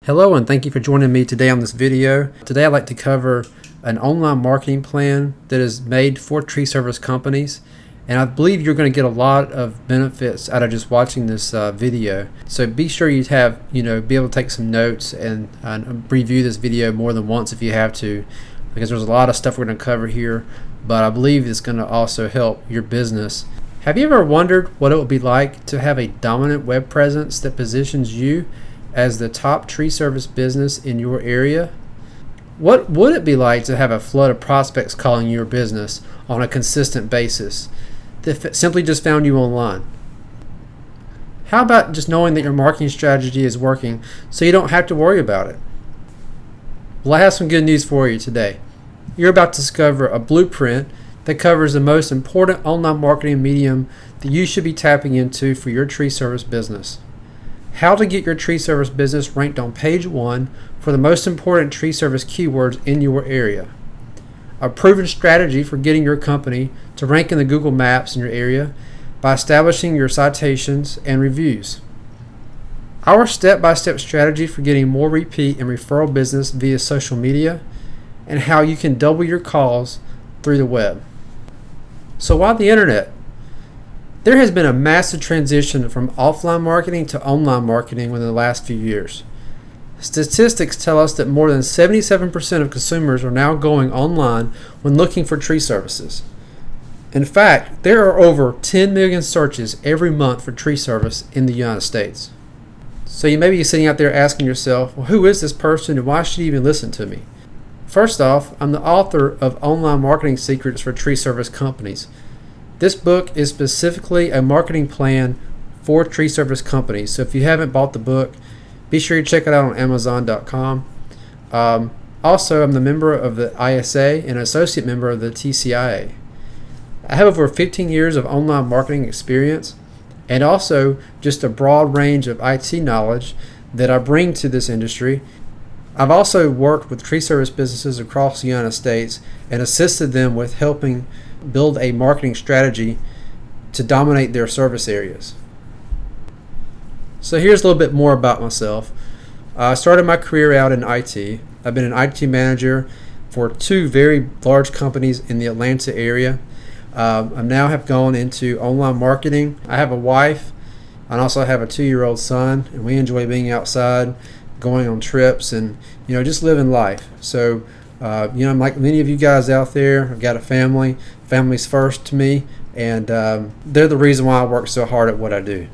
Hello and thank you for joining me today on this video. Today I'd like to cover an online marketing plan that is made for tree service companies, and I believe you're going to get a lot of benefits out of just watching this video. So be sure you have, be able to take some notes and review this video more than once if you have to, because there's a lot of stuff we're going to cover here, but I believe it's going to also help your business. Have you ever wondered what it would be like to have a dominant web presence that positions you as the top tree service business in your area? What would it be like to have a flood of prospects calling your business on a consistent basis that simply just found you online? How about just knowing that your marketing strategy is working so you don't have to worry about it? Well, I have some good news for you today. You're about to discover a blueprint that covers the most important online marketing medium that you should be tapping into for your tree service business. How to get your tree service business ranked on page 1 for the most important tree service keywords in your area. A proven strategy for getting your company to rank in the Google Maps in your area by establishing your citations and reviews. Our step-by-step strategy for getting more repeat and referral business via social media, and how you can double your calls through the web. So why the internet? There has been a massive transition from offline marketing to online marketing within the last few years. Statistics tell us that more than 77% of consumers are now going online when looking for tree services. In fact, there are over 10 million searches every month for tree service in the United States. So you may be sitting out there asking yourself, well, who is this person and why should he even listen to me? First off, I'm the author of Online Marketing Secrets for Tree Service Companies. This book is specifically a marketing plan for tree service companies. So if you haven't bought the book, be sure you check it out on Amazon.com. Also, I'm the member of the ISA and associate member of the TCIA. I have over 15 years of online marketing experience and also just a broad range of IT knowledge that I bring to this industry. I've also worked with tree service businesses across the United States and assisted them with helping build a marketing strategy to dominate their service areas. So here's a little bit more about myself. I started my career out in IT. I've been an IT manager for 2 very large companies in the Atlanta area. I now have gone into online marketing. I have a wife and also have a 2-year-old son, and we enjoy being outside, going on trips, and just living life. So like many of you guys out there, I've got a family. Family's first to me, and they're the reason why I work so hard at what I do.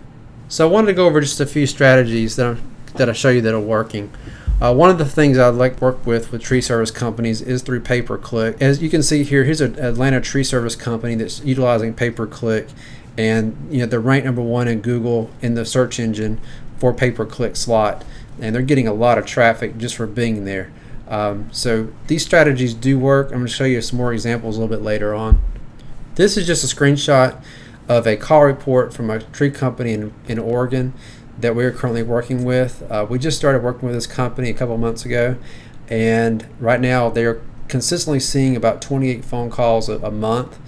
So I wanted to go over just a few strategies that I show you that are working. One of the things I'd like to work with tree service companies is through Payperclick. As you can see here, here's an Atlanta tree service company that's utilizing Payperclick, and they're ranked number 1 in Google in the search engine for Payperclick slot, and they're getting a lot of traffic just for being there. So these strategies do work. I'm going to show you some more examples a little bit later on. This is just a screenshot of a call report from a tree company in Oregon that we're currently working with. We just started working with this company a couple months ago, and right now they're consistently seeing about 28 phone calls a month.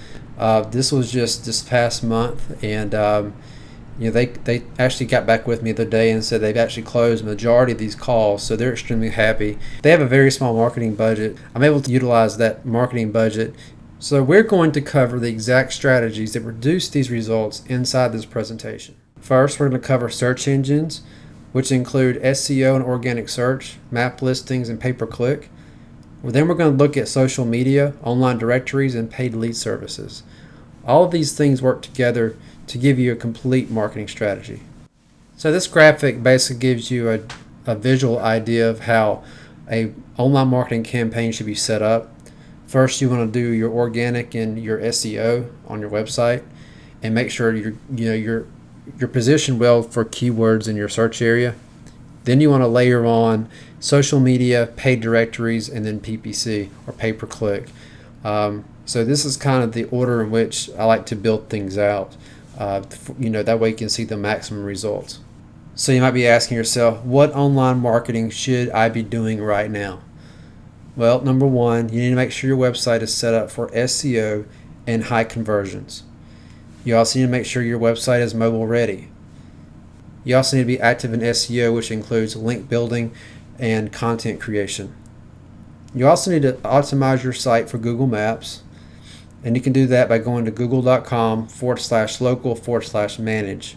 This was just this past month, and they actually got back with me the other day and said they've actually closed the majority of these calls, so they're extremely happy. They have a very small marketing budget. I'm able to utilize that marketing budget. So we're going to cover the exact strategies that produce these results inside this presentation. First, we're going to cover search engines, which include SEO and organic search, map listings, and pay-per-click. Then we're going to look at social media, online directories, and paid lead services. All of these things work together to give you a complete marketing strategy. So this graphic basically gives you a visual idea of how a online marketing campaign should be set up. First, you want to do your organic and your SEO on your website, and make sure you're positioned well for keywords in your search area. Then you want to layer on social media, paid directories, and then PPC or pay-per-click. So this is kind of the order in which I like to build things out. That way you can see the maximum results. So you might be asking yourself, what online marketing should I be doing right now? Well, number 1, you need to make sure your website is set up for SEO and high conversions. You also need to make sure your website is mobile ready. You also need to be active in SEO, which includes link building and content creation. You also need to optimize your site for Google Maps, and you can do that by going to google.com/local/manage.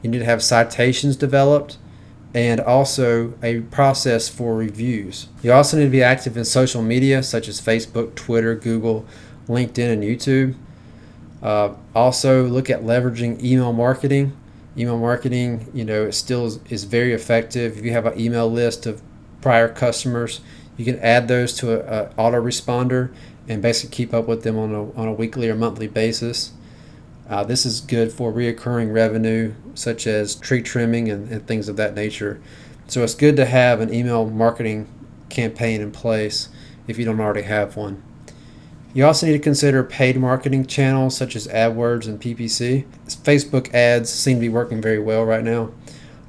You need to have citations developed and also a process for reviews. You also need to be active in social media such as Facebook, Twitter, Google, LinkedIn, and YouTube. Also look at leveraging email marketing. Email marketing, it still is very effective. If you have an email list of prior customers, you can add those to an autoresponder and basically keep up with them on a weekly or monthly basis. This is good for reoccurring revenue such as tree trimming and things of that nature. So it's good to have an email marketing campaign in place if you don't already have one. You also need to consider paid marketing channels such as AdWords and PPC. Facebook ads seem to be working very well right now.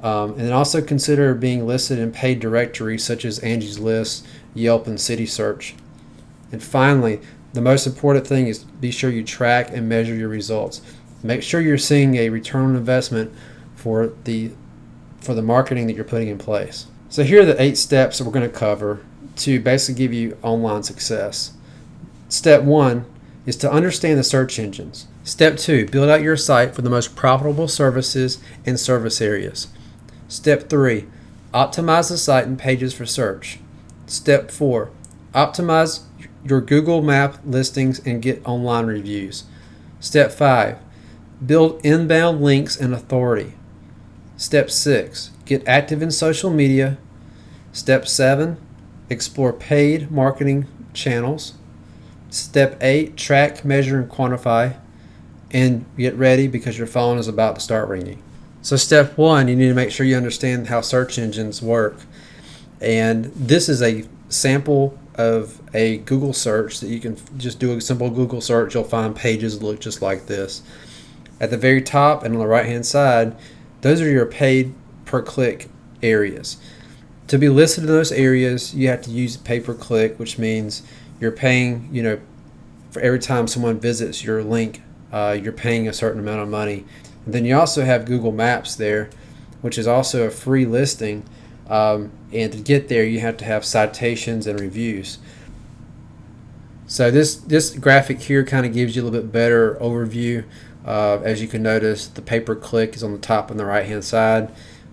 And then also consider being listed in paid directories such as Angie's List, Yelp, and City Search. And finally, the most important thing is be sure you track and measure your results. Make sure you're seeing a return on investment for the marketing that you're putting in place. So here are the 8 steps that we're going to cover to basically give you online success. Step 1 is to understand the search engines. Step 2, build out your site for the most profitable services and service areas. Step 3, optimize the site and pages for search. Step 4, optimize your Google Map listings and get online reviews. Step 5, build inbound links and authority. Step 6, get active in social media. Step 7, explore paid marketing channels. Step 8, track, measure, and quantify. And get ready because your phone is about to start ringing. So step 1, you need to make sure you understand how search engines work. And this is a sample of a Google search that you can just do a simple Google search. You'll find pages that look just like this. At the very top and on the right hand side, those are your paid per click areas. To be listed in those areas, you have to use Payperclick, which means you're paying, for every time someone visits your link, you're paying a certain amount of money. And then you also have Google Maps there, which is also a free listing. And to get there, you have to have citations and reviews. So this graphic here kind of gives you a little bit better overview. As you can notice, the pay-per-click is on the top on the right-hand side.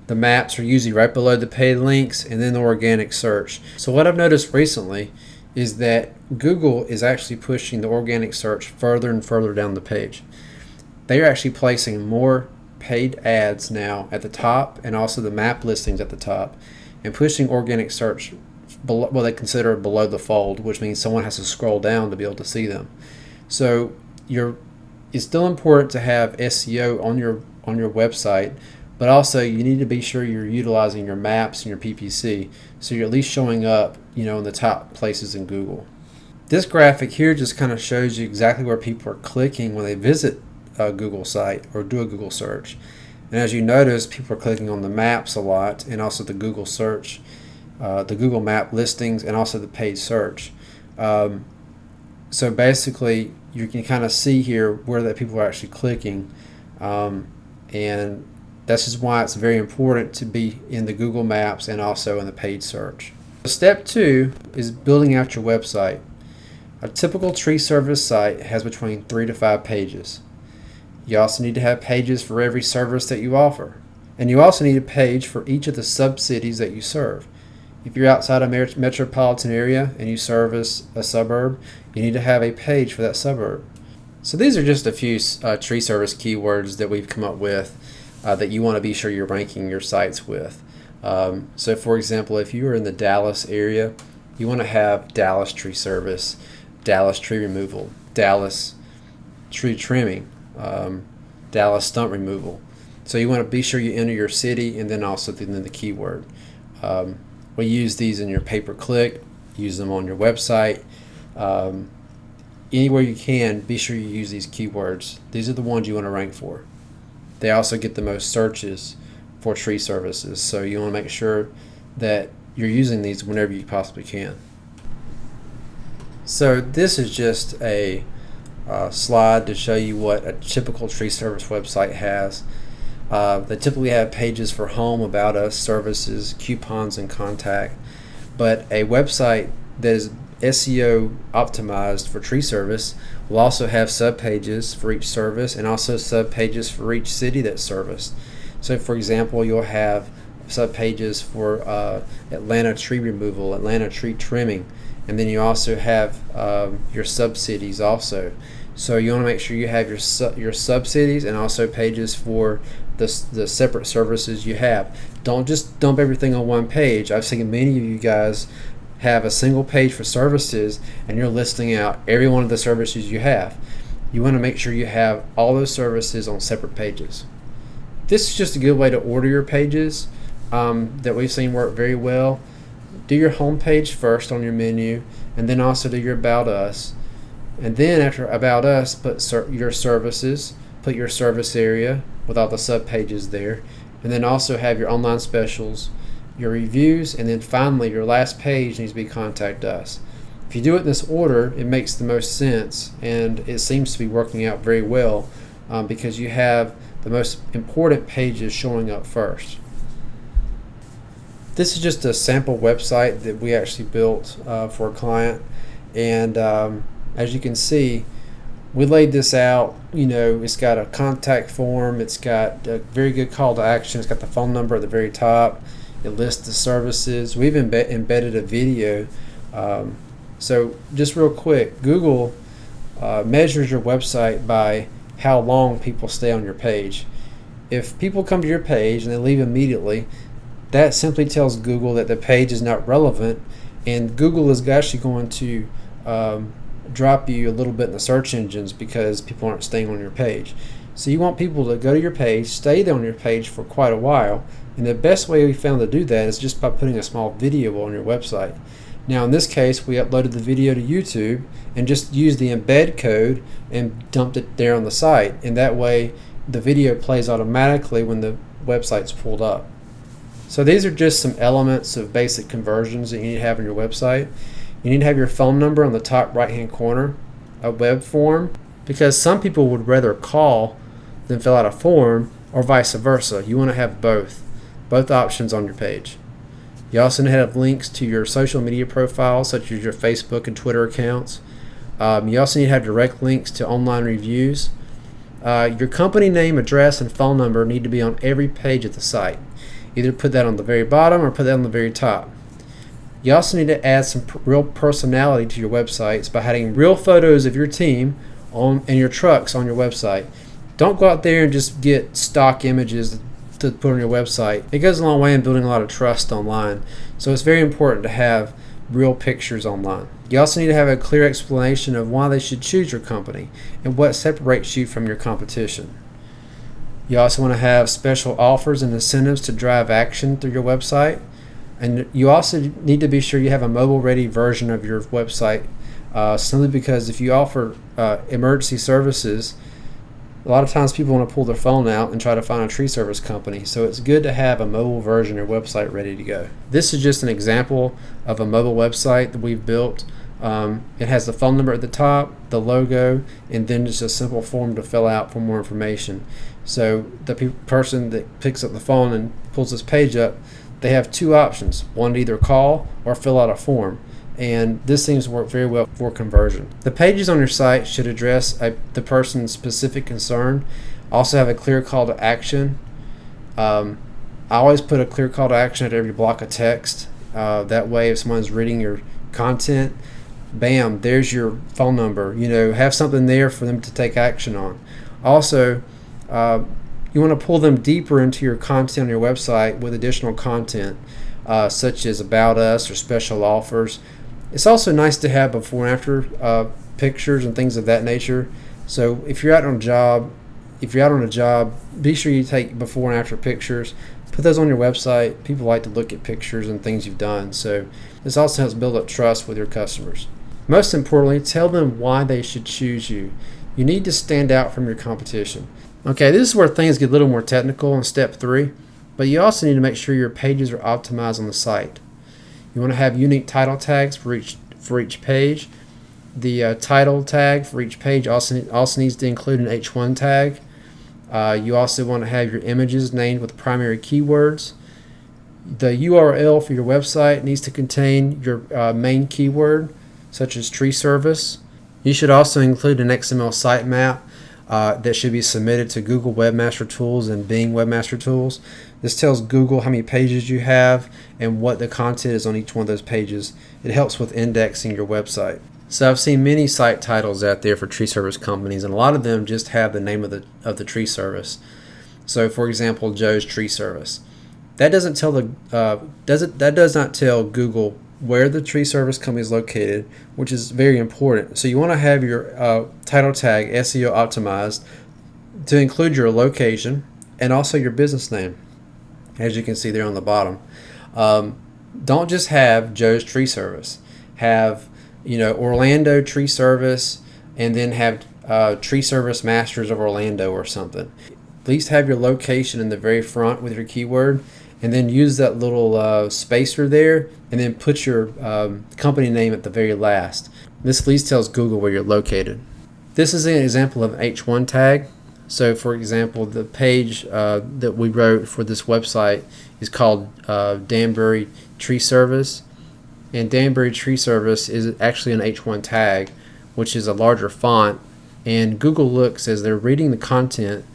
The maps are usually right below the paid links, and then the organic search. So what I've noticed recently is that Google is actually pushing the organic search further and further down the page. They are actually placing more paid ads now at the top and also the map listings at the top, and pushing organic search below, what they consider below the fold, which means someone has to scroll down to be able to see them. So it's still important to have SEO on your website, but also you need to be sure you're utilizing your maps and your PPC so you're at least showing up, in the top places in Google. This graphic here just kind of shows you exactly where people are clicking when they visit a Google site or do a Google search. And as you notice, people are clicking on the maps a lot, and also the Google search, the Google Map listings, and also the paid search. So basically, you can kind of see here where that people are actually clicking, and this is why it's very important to be in the Google Maps and also in the paid search. Step 2 is building out your website. A typical tree service site has between 3 to 5 pages. You also need to have pages for every service that you offer. And you also need a page for each of the sub-cities that you serve. If you're outside a metropolitan area and you service a suburb, you need to have a page for that suburb. So these are just a few tree service keywords that we've come up with that you want to be sure you're ranking your sites with. So for example, if you are in the Dallas area, you want to have Dallas tree service, Dallas tree removal, Dallas tree trimming, Dallas stump removal. So you want to be sure you enter your city and then also the keyword. We use these in your pay-per-click, use them on your website. Anywhere you can, be sure you use these keywords. These are the ones you want to rank for. They also get the most searches for tree services, so you want to make sure that you're using these whenever you possibly can. So this is just a slide to show you what a typical tree service website has. They typically have pages for home, about us, services, coupons, and contact. But a website that is SEO optimized for tree service will also have subpages for each service and also subpages for each city that's serviced. So for example, you'll have subpages for Atlanta tree removal, Atlanta tree trimming, and then you also have your sub-cities also. So you want to make sure you have your sub-cities and also pages for the separate services you have. Don't just dump everything on one page. I've seen many of you guys have a single page for services and you're listing out every one of the services you have. You want to make sure you have all those services on separate pages. This is just a good way to order your pages that we've seen work very well. Do your home page first on your menu, and then also do your About Us. And then after About Us, put your services, put your service area with all the sub pages there, and then also have your online specials, your reviews, and then finally your last page needs to be Contact Us. If you do it in this order, it makes the most sense, and it seems to be working out very well because you have the most important pages showing up first. This is just a sample website that we actually built for a client, and as you can see, we laid this out. It's got a contact form, it's got a very good call to action, it's got the phone number at the very top, it lists the services. We've embedded a video. So just real quick, Google measures your website by how long people stay on your page. If people come to your page and they leave immediately, that simply tells Google that the page is not relevant, and Google is actually going to drop you a little bit in the search engines because people aren't staying on your page. So you want people to go to your page, stay there on your page for quite a while, and the best way we found to do that is just by putting a small video on your website. Now in this case, we uploaded the video to YouTube and just used the embed code and dumped it there on the site, and that way the video plays automatically when the website's pulled up. So these are just some elements of basic conversions that you need to have on your website. You need to have your phone number on the top right hand corner, a web form, because some people would rather call than fill out a form, or vice versa. You want to have both options on your page. You also need to have links to your social media profiles, such as your Facebook and Twitter accounts. You also need to have direct links to online reviews. Your company name, address, and phone number need to be on every page of the site. Either put that on the very bottom or put that on the very top. You also need to add some real personality to your websites by adding real photos of your team and your trucks on your website. Don't go out there and just get stock images to put on your website. It goes a long way in building a lot of trust online. So it's very important to have real pictures online. You also need to have a clear explanation of why they should choose your company and what separates you from your competition. You also want to have special offers and incentives to drive action through your website. And you also need to be sure you have a mobile-ready version of your website, simply because if you offer emergency services, a lot of times people want to pull their phone out and try to find a tree service company. So it's good to have a mobile version of your website ready to go. This is just an example of a mobile website that we've built. It has the phone number at the top, the logo, and then just a simple form to fill out for more information. So the person that picks up the phone and pulls this page up, they have two options: one to either call or fill out a form. And this seems to work very well for conversion. The pages on your site should address the person's specific concern. Also have a clear call to action. I always put a clear call to action at every block of text. That way if someone's reading your content, bam, there's your phone number. Have something there for them to take action on. Also, you want to pull them deeper into your content on your website with additional content, such as About Us or special offers. It's also nice to have before and after pictures and things of that nature. So if you're out on a job, be sure you take before and after pictures. Put those on your website. People like to look at pictures and things you've done. So this also helps build up trust with your customers. Most importantly, tell them why they should choose you. You need to stand out from your competition. Okay, this is where things get a little more technical in step 3, but you also need to make sure your pages are optimized on the site. You want to have unique title tags for each page. The title tag for each page also needs to include an H1 tag. You also want to have your images named with primary keywords. The URL for your website needs to contain your main keyword, such as tree service. You should also include an XML sitemap that should be submitted to Google Webmaster Tools and Bing Webmaster Tools. This tells Google how many pages you have and what the content is on each one of those pages. It helps with indexing your website. So I've seen many site titles out there for tree service companies, and a lot of them just have the name of the tree service. So, for example, Joe's Tree Service. That doesn't tell that does not tell Google where the tree service company is located, which is very important. So you want to have your title tag SEO optimized to include your location and also your business name, as you can see there on the bottom. Don't just have Joe's Tree Service. Have Orlando Tree Service, and then have Tree Service Masters of Orlando or something. At least have your location in the very front with your keyword, and then use that little spacer there, and then put your company name at the very last. This at least tells Google where you're located. This is an example of an H1 tag. So, for example, the page that we wrote for this website is called Danbury Tree Service. And Danbury Tree Service is actually an H1 tag, which is a larger font. And Google looks, as they're reading the content,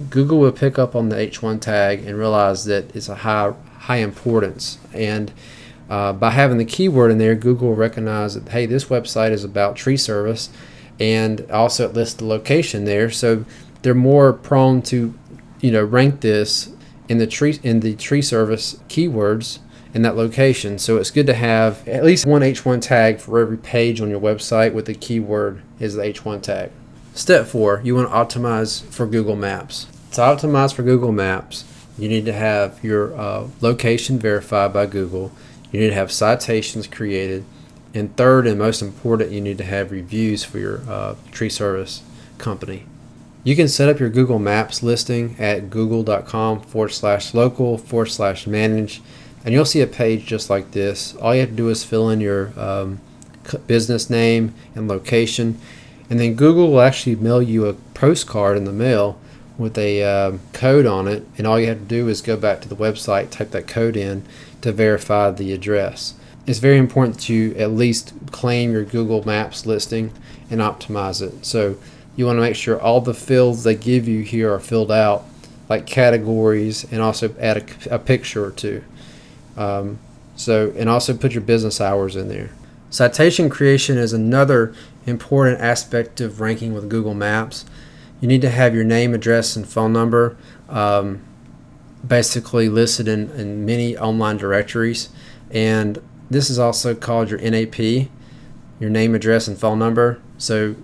Google will pick up on the H1 tag and realize that it's a high importance. And by having the keyword in there, Google will recognize that, hey, this website is about tree service, and also it lists the location there. So they're more prone to, rank this in the tree service keywords in that location. So it's good to have at least one H1 tag for every page on your website with the keyword is the H1 tag. Step 4, you want to optimize for Google Maps. To optimize for Google Maps, you need to have your location verified by Google. You need to have citations created. And third, and most important, you need to have reviews for your tree service company. You can set up your Google Maps listing at google.com/local/manage, and you'll see a page just like this. All you have to do is fill in your business name and location, and then Google will actually mail you a postcard in the mail with a code on it, and all you have to do is go back to the website, type that code in to verify the address. It's very important to at least claim your Google Maps listing and optimize it. So you want to make sure all the fields they give you here are filled out, like categories, and also add a picture or two. And also put your business hours in there. Citation creation is another important aspect of ranking with Google Maps. You need to have your name, address, and phone number basically listed in many online directories. And this is also called your NAP, your name, address, and phone number. So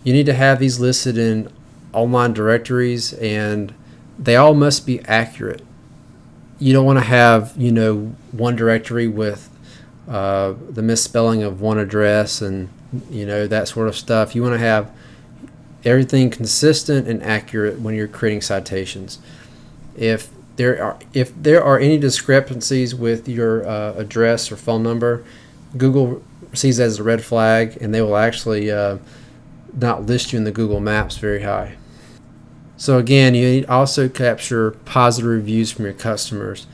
you need to have these listed in online directories, and they all must be accurate. You don't want to have, one directory with the misspelling of one address and, that sort of stuff. You want to have everything consistent and accurate when you're creating citations. If there are any discrepancies with your address or phone number, Google sees that as a red flag, and they will actually not list you in the Google Maps very high. So again, you need also capture positive reviews from your customers.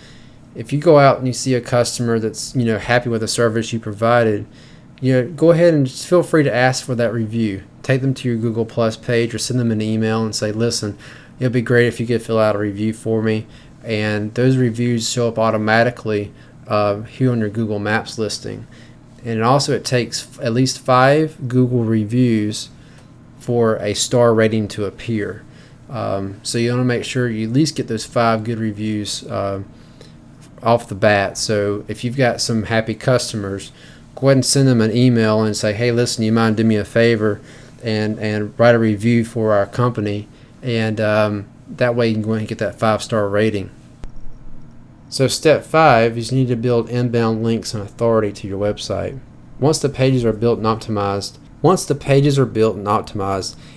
If you go out and you see a customer that's happy with the service you provided, go ahead and just feel free to ask for that review. Take them to your Google Plus page or send them an email and say, listen, it'd be great if you could fill out a review for me. And those reviews show up automatically here on your Google Maps listing. And also it takes at least 5 Google reviews for a star rating to appear. So you want to make sure you at least get those 5 good reviews off the bat. So if you've got some happy customers, go ahead and send them an email and say, hey, listen, you mind doing me a favor and write a review for our company, and that way you can go ahead and get that 5-star rating. So step 5 is you need to build inbound links and authority to your website. Once the pages are built and optimized,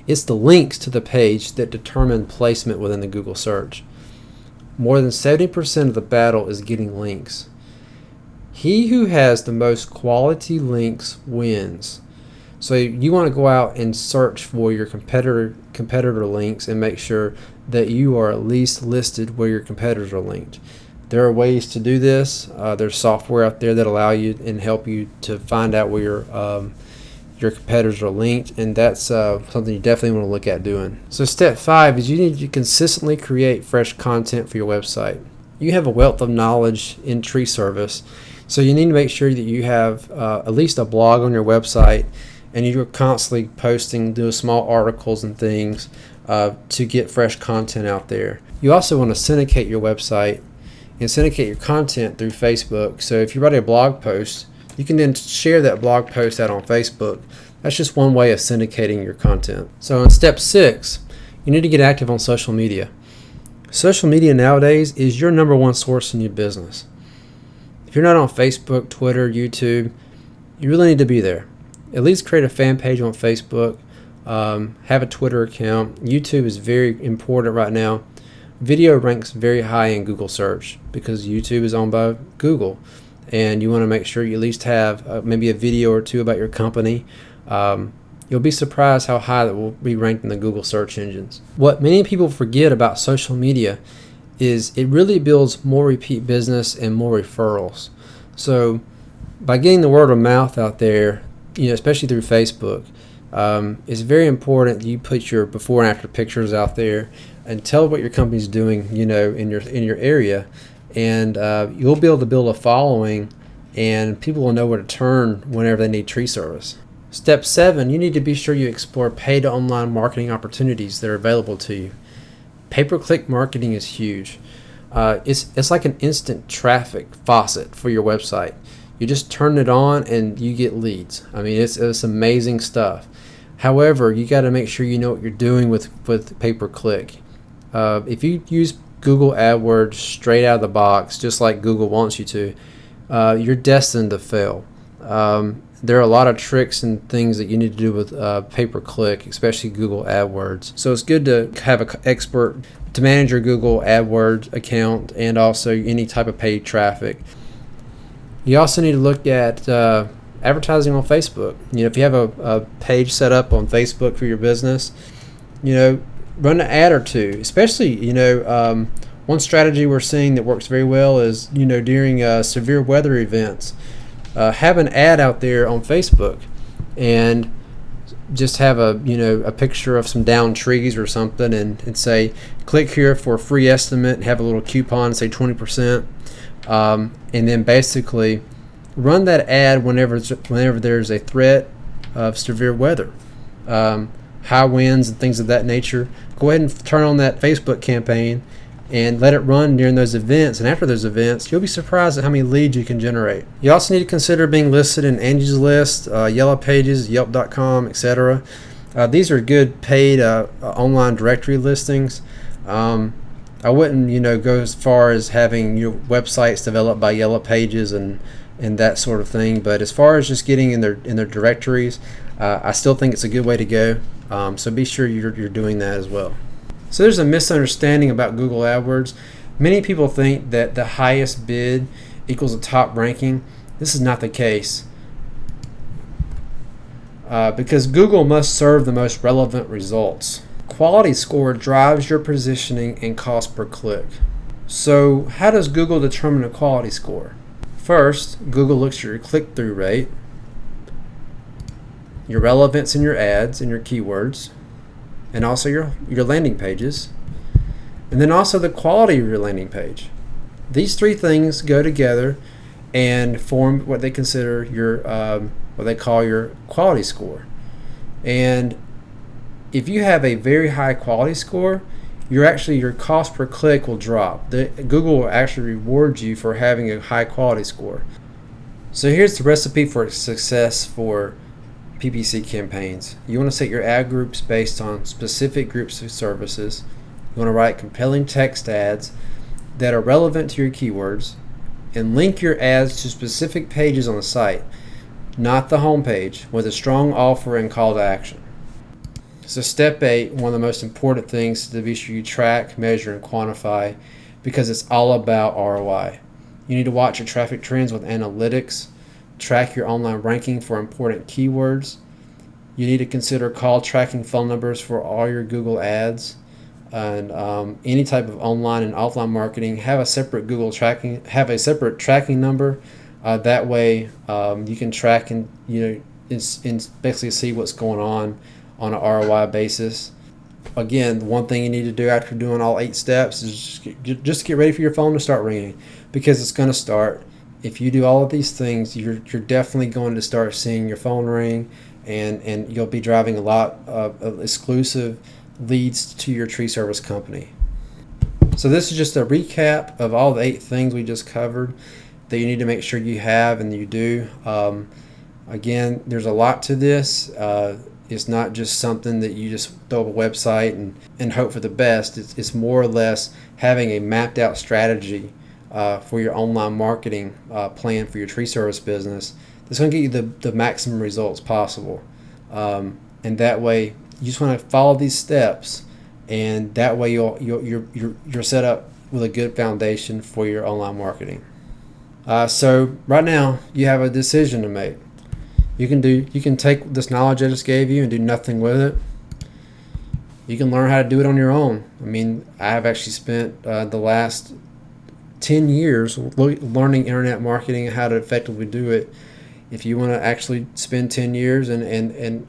it's the links to the page that determine placement within the Google search. More than 70% of the battle is getting links. He who has the most quality links wins. So you want to go out and search for your competitor links and make sure that you are at least listed where your competitors are linked. There are ways to do this. There's software out there that allow you and help you to find out where your competitors are linked, and that's something you definitely want to look at doing. So step 5 is you need to consistently create fresh content for your website. You have a wealth of knowledge in tree service, so you need to make sure that you have at least a blog on your website, and you're constantly posting, doing small articles and things to get fresh content out there. You also want to syndicate your website and syndicate your content through Facebook. So if you write a blog post, you can then share that blog post out on Facebook. That's just one way of syndicating your content. So in step 6, you need to get active on social media. Social media nowadays is your number one source in your business. If you're not on Facebook, Twitter, YouTube, you really need to be there. At least create a fan page on Facebook, have a Twitter account. YouTube is very important right now. Video ranks very high in Google search because YouTube is owned by Google, and you want to make sure you at least have maybe a video or two about your company. You'll be surprised how high that will be ranked in the Google search engines. What many people forget about social media is it really builds more repeat business and more referrals. So by getting the word of mouth out there, especially through Facebook, it's very important that you put your before and after pictures out there and tell what your company's doing, in your area, and you'll be able to build a following, and people will know where to turn whenever they need tree service. Step 7, you need to be sure you explore paid online marketing opportunities that are available to you. Pay-per-click marketing is huge. It's like an instant traffic faucet for your website. You just turn it on and you get leads. I mean, it's amazing stuff. However, you got to make sure you know what you're doing with pay-per-click. If you use Google AdWords straight out of the box, just like Google wants you to, you're destined to fail. There are a lot of tricks and things that you need to do with pay-per-click, especially Google AdWords. So it's good to have an expert to manage your Google AdWords account and also any type of paid traffic. You also need to look at advertising on Facebook. If you have a page set up on Facebook for your business, run an ad or two. Especially, one strategy we're seeing that works very well is, during severe weather events, have an ad out there on Facebook and just have a picture of some downed trees or something and say, click here for a free estimate, and have a little coupon, say 20%. And then basically run that ad whenever there's a threat of severe weather, high winds and things of that nature. Go ahead and turn on that Facebook campaign and let it run during those events. And after those events, you'll be surprised at how many leads you can generate. You also need to consider being listed in Angie's List, Yellow Pages, Yelp.com, etc. These are good paid online directory listings. I wouldn't, go as far as having your websites developed by Yellow Pages and that sort of thing. But as far as just getting in their directories, I still think it's a good way to go. So be sure you're doing that as well. So there's a misunderstanding about Google AdWords. Many people think that the highest bid equals a top ranking. This is not the case. Because Google must serve the most relevant results. Quality score drives your positioning and cost per click. So how does Google determine a quality score? First, Google looks at your click-through rate, your relevance in your ads and your keywords, and also your landing pages, and then also the quality of your landing page. These three things go together and form what they consider your what they call your quality score. And if you have a very high quality score, your cost per click will drop. Google will actually reward you for having a high quality score. So here's the recipe for success for PPC campaigns. You want to set your ad groups based on specific groups of services. You want to write compelling text ads that are relevant to your keywords, and link your ads to specific pages on the site, not the home page, with a strong offer and call to action. So step 8, one of the most important things to be sure you track, measure, and quantify, because it's all about ROI. You need to watch your traffic trends with analytics, track your online ranking for important keywords, You need to consider call tracking phone numbers for all your Google ads, and any type of online and offline marketing. Have a separate tracking number. That way, you can track and basically see what's going on an ROI basis. Again, one thing you need to do after doing all 8 steps is just get ready for your phone to start ringing, because it's going to start. If you do all of these things, you're definitely going to start seeing your phone ring, and you'll be driving a lot of exclusive leads to your tree service company. So this is just a recap of all the 8 things we just covered that you need to make sure you have and you do. Again, there's a lot to this. It's not just something that you just throw up a website and hope for the best. It's more or less having a mapped out strategy for your online marketing plan for your tree service business that's going to get you the maximum results possible. And that way, you just want to follow these steps, and that way you're set up with a good foundation for your online marketing. So right now, you have a decision to make. You can take this knowledge I just gave you and do nothing with it. You can learn how to do it on your own. I mean, I have actually spent the last 10 years learning internet marketing and how to effectively do it. If you want to actually spend 10 years and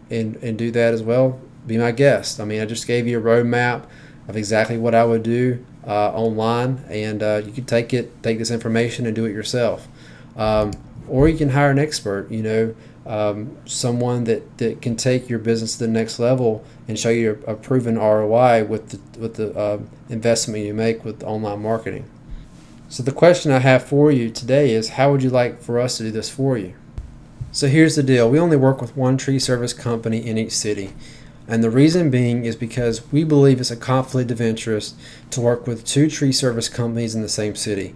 do that as well, be my guest. I mean, I just gave you a roadmap of exactly what I would do online, and you can take this information and do it yourself. Or you can hire an expert, someone that can take your business to the next level and show you a proven ROI with the investment you make with online marketing. So the question I have for you today is, how would you like for us to do this for you? So here's the deal. We only work with one tree service company in each city. And the reason being is because we believe it's a conflict of interest to work with 2 tree service companies in the same city.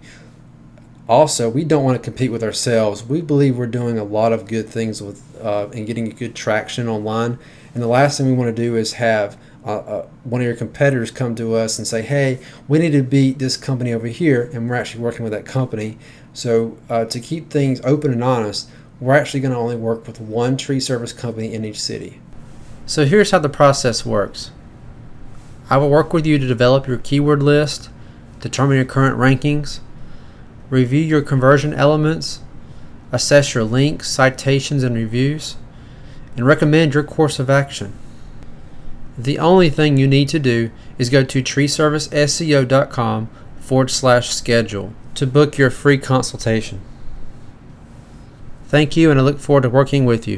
Also, we don't want to compete with ourselves. We believe we're doing a lot of good things with and getting a good traction online. And the last thing we want to do is have one of your competitors come to us and say, hey, we need to beat this company over here, and we're actually working with that company. So to keep things open and honest, we're actually going to only work with one tree service company in each city. So here's how the process works. I will work with you to develop your keyword list, determine your current rankings, review your conversion elements, assess your links, citations, and reviews, and recommend your course of action. The only thing you need to do is go to treeserviceseo.com/schedule to book your free consultation. Thank you, and I look forward to working with you.